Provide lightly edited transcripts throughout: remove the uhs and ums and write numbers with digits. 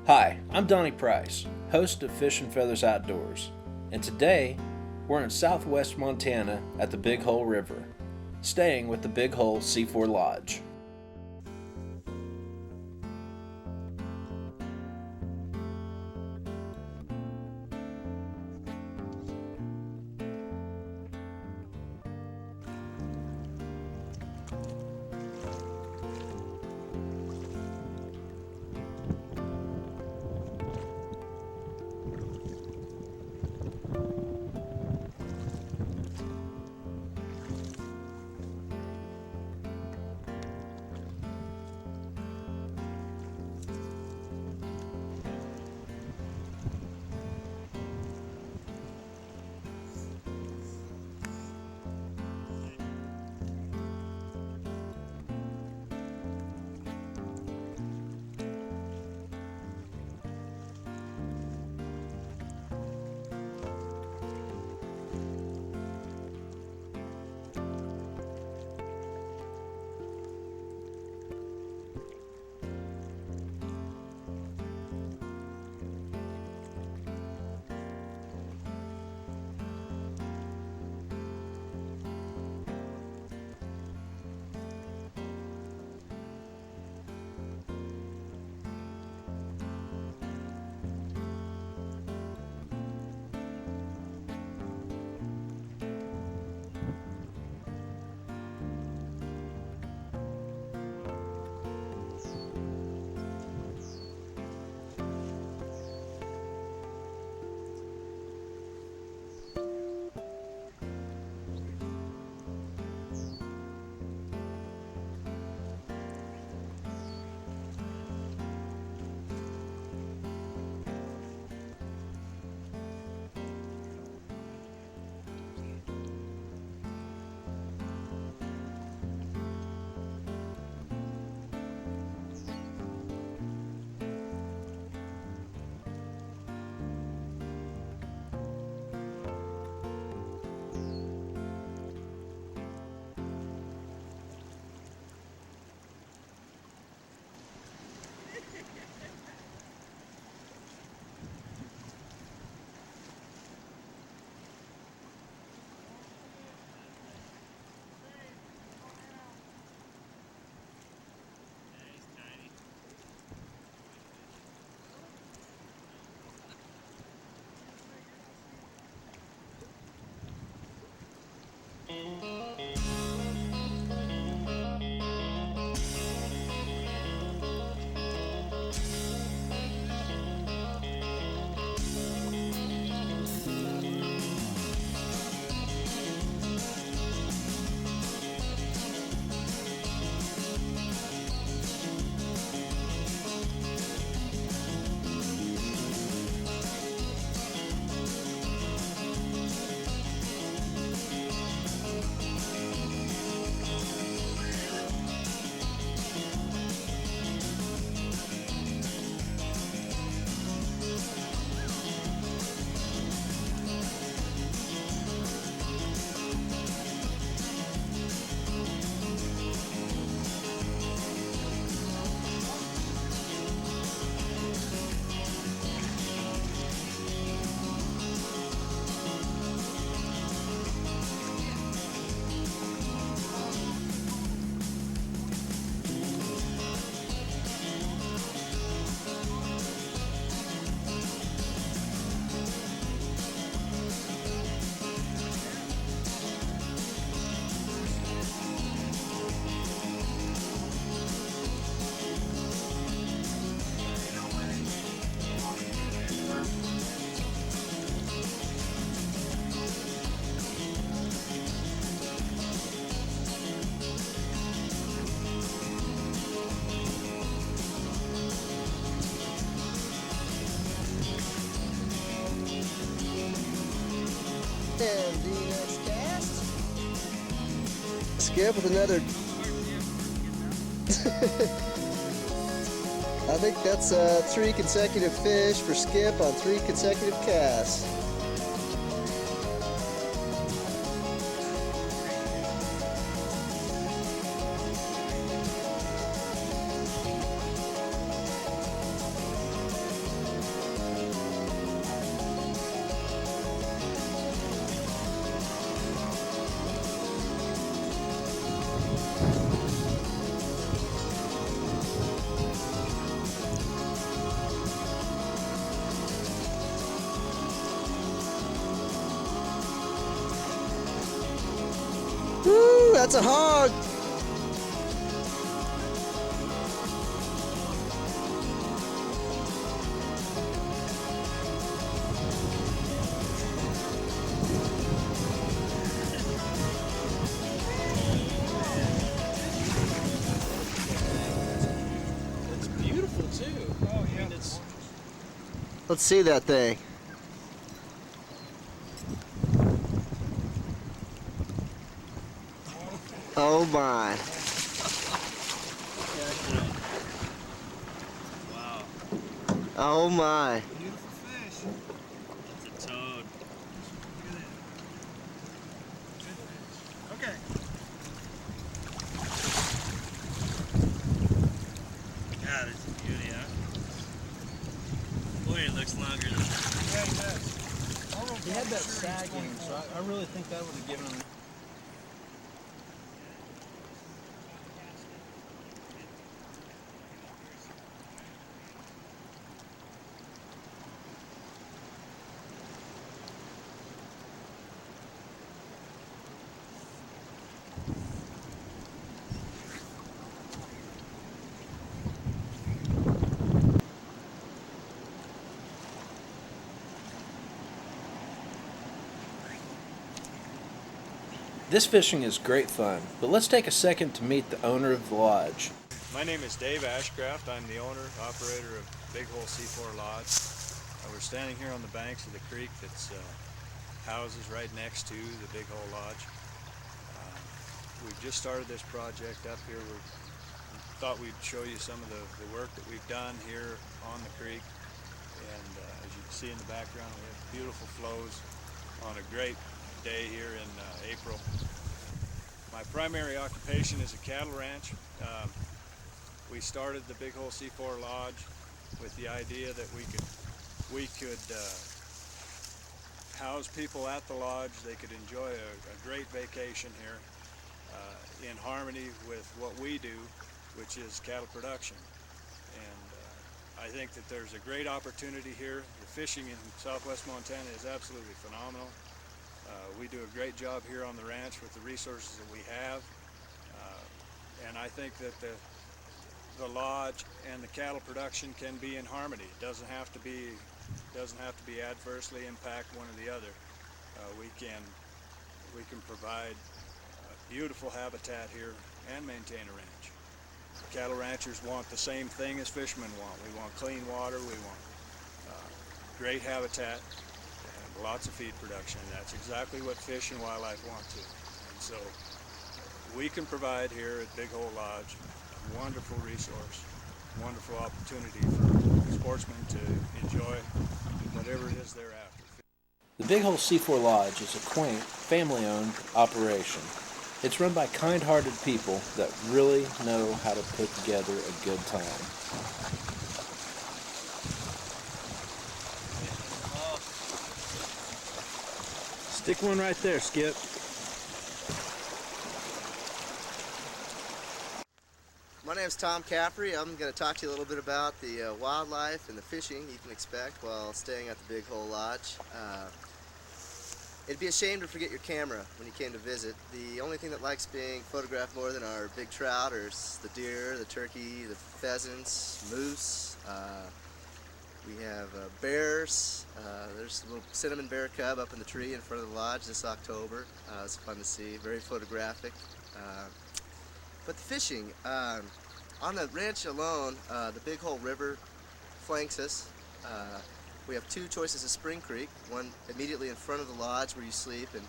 Hi, I'm Donnie Price, host of Fish and Feathers Outdoors, and today we're in southwest Montana at the Big Hole River, staying with the Big Hole C4 Lodge. And the next cast. Skip with another. I think that's 3 consecutive fish for Skip on 3 consecutive casts. That's a hog! It's beautiful too. Oh yeah. I mean, it's Let's see that thing. Oh my. wow. Oh my. Beautiful fish. That's a toad. Look at that. Good fish. Okay. God, it's a beauty, huh? Boy, it looks longer than that. Yeah, he does. He had that sagging, so I really think that would have given him. This fishing is great fun, but let's take a second to meet the owner of the lodge. My name is Dave Ashcraft. I'm the owner, operator of Big Hole C4 Lodge. We're standing here on the banks of the creek that's houses right next to the Big Hole Lodge. We've just started this project up here. We thought we'd show you some of the work that we've done here on the creek. And as you can see in the background, we have beautiful flows on a great day here in April. My primary occupation is a cattle ranch. We started the Big Hole C4 Lodge with the idea that we could house people at the lodge. They could enjoy a great vacation here in harmony with what we do, which is cattle production. And I think that there's a great opportunity here. The fishing in southwest Montana is absolutely phenomenal. We do a great job here on the ranch with the resources that we have, and I think that the lodge and the cattle production can be in harmony. It doesn't have to be adversely impact one or the other. We can provide beautiful habitat here and maintain a ranch. Cattle ranchers want the same thing as fishermen want. We want clean water. We want great habitat. Lots of feed production. That's exactly what fish and wildlife want to. And so we can provide here at Big Hole Lodge a wonderful resource, wonderful opportunity for sportsmen to enjoy whatever it is they're after. The Big Hole C4 Lodge is a quaint, family-owned operation. It's run by kind-hearted people that really know how to put together a good time. Stick one right there, Skip. My name's Tom Caffrey. I'm going to talk to you a little bit about the wildlife and the fishing you can expect while staying at the Big Hole Lodge. It'd be a shame to forget your camera when you came to visit. The only thing that likes being photographed more than our big trout are the deer, the turkey, the pheasants, moose. We have bears. There's a little cinnamon bear cub up in the tree in front of the lodge this October. It's fun to see, very photographic. But the fishing, on the ranch alone, the Big Hole River flanks us. We have two choices of Spring Creek, one immediately in front of the lodge where you sleep and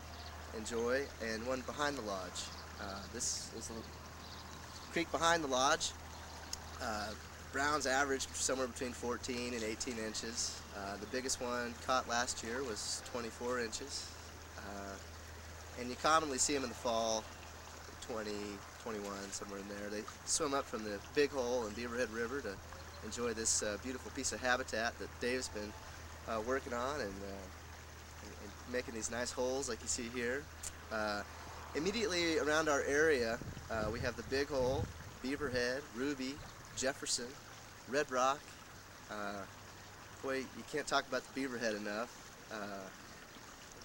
enjoy, and one behind the lodge. This is the creek behind the lodge. Browns average somewhere between 14 and 18 inches. The biggest one caught last year was 24 inches. And you commonly see them in the fall, 20, 21, somewhere in there. They swim up from the Big Hole and Beaverhead River to enjoy this beautiful piece of habitat that Dave's been working on and making these nice holes like you see here. Immediately around our area, we have the Big Hole, Beaverhead, Ruby, Jefferson, Red Rock. Boy, you can't talk about the Beaverhead enough.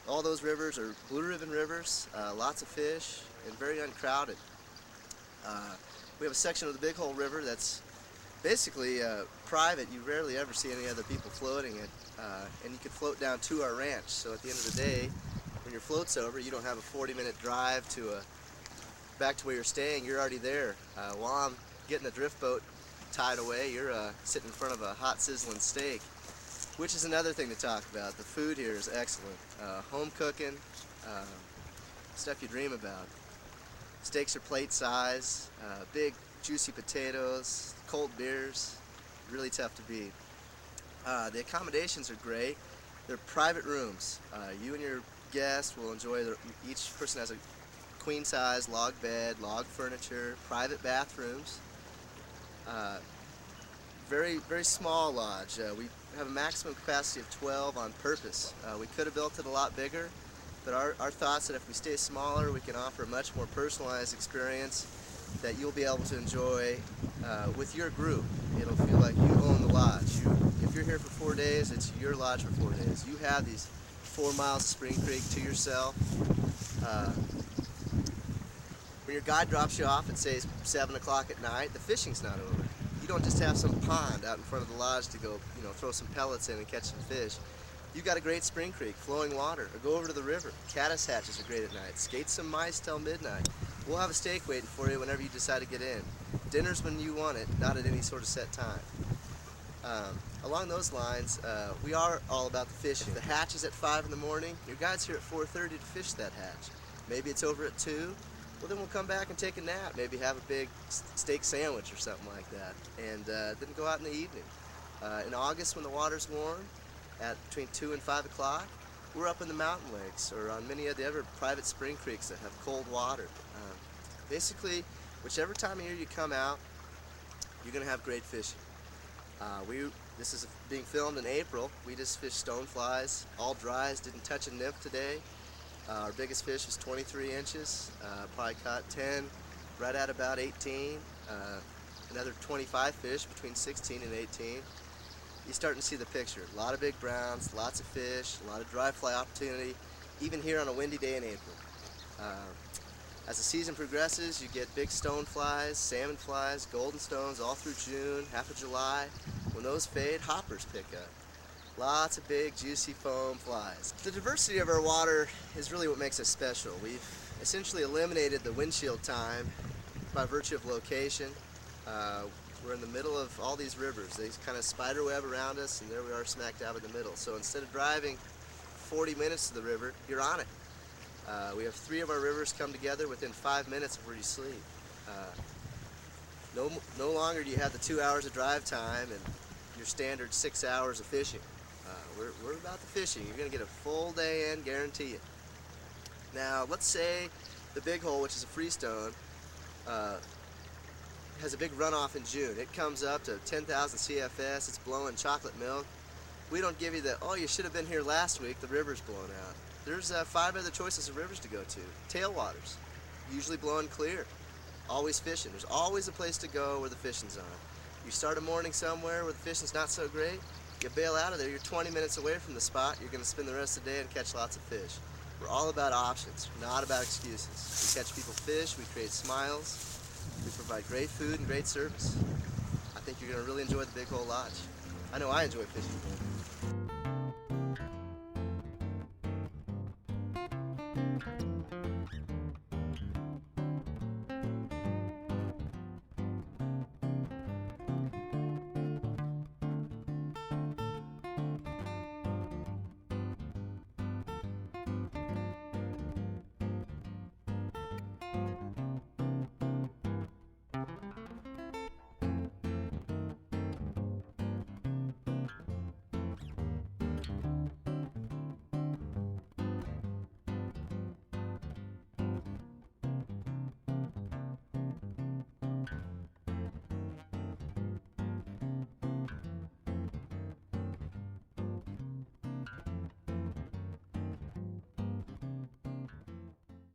All those rivers are blue ribbon rivers, lots of fish, and very uncrowded. We have a section of the Big Hole River that's basically private. You rarely ever see any other people floating it, and you can float down to our ranch. So at the end of the day, when your float's over, you don't have a 40-minute drive back to where you're staying. You're already there. While I'm getting the drift boat tied away, you're sitting in front of a hot sizzling steak, which is another thing to talk about. The food here is excellent. Home cooking, stuff you dream about. Steaks are plate size, big juicy potatoes, cold beers, really tough to beat. The accommodations are great. They're private rooms. You and your guest will enjoy each person has a queen size log bed, log furniture, private bathrooms. Very, very small lodge. We have a maximum capacity of 12 on purpose. We could have built it a lot bigger, but our thoughts that if we stay smaller, we can offer a much more personalized experience that you'll be able to enjoy with your group. It'll feel like you own the lodge. If you're here for 4 days, it's your lodge for 4 days. You have these 4 miles of Spring Creek to yourself. When your guide drops you off at, say, 7 o'clock at night, the fishing's not over. You don't just have some pond out in front of the lodge to go, throw some pellets in and catch some fish. You got a great Spring Creek, flowing water, or go over to the river. Caddis hatches are great at night. Skate some mice till midnight. We'll have a steak waiting for you whenever you decide to get in. Dinner's when you want it, not at any sort of set time. Along those lines, we are all about the fishing. The hatch is at 5 in the morning. Your guide's here at 4:30 to fish that hatch. Maybe it's over at 2. Well, then we'll come back and take a nap. Maybe have a big steak sandwich or something like that. And then go out in the evening. In August, when the water's warm, at between 2 and 5 o'clock, we're up in the mountain lakes or on many of the other private spring creeks that have cold water. Basically, whichever time of year you come out, you're going to have great fishing. This is being filmed in April. We just fished stoneflies, all dries, didn't touch a nymph today. Our biggest fish was 23 inches, probably caught 10, right at about 18. Another 25 fish between 16 and 18. You're starting to see the picture. A lot of big browns, lots of fish, a lot of dry fly opportunity, even here on a windy day in April. As the season progresses, you get big stoneflies, salmon flies, golden stones all through June, half of July. When those fade, hoppers pick up. Lots of big, juicy foam flies. The diversity of our water is really what makes us special. We've essentially eliminated the windshield time by virtue of location. We're in the middle of all these rivers. They kind of spider web around us, and there we are smack dab in the middle. So instead of driving 40 minutes to the river, you're on it. We have 3 of our rivers come together within 5 minutes of where you sleep. No longer do you have the 2 hours of drive time and your standard 6 hours of fishing. We're about the fishing. You're going to get a full day in, guarantee it. Now, let's say the Big Hole, which is a freestone, has a big runoff in June. It comes up to 10,000 CFS. It's blowing chocolate milk. We don't give you the, oh, you should have been here last week. The river's blown out. There's 5 other choices of rivers to go to. Tailwaters, usually blowing clear. Always fishing. There's always a place to go where the fishing's on. You start a morning somewhere where the fishing's not so great, you bail out of there, you're 20 minutes away from the spot, you're going to spend the rest of the day and catch lots of fish. We're all about options, not about excuses. We catch people fish, we create smiles, we provide great food and great service. I think you're going to really enjoy the Big Hole Lodge. I know I enjoy fishing.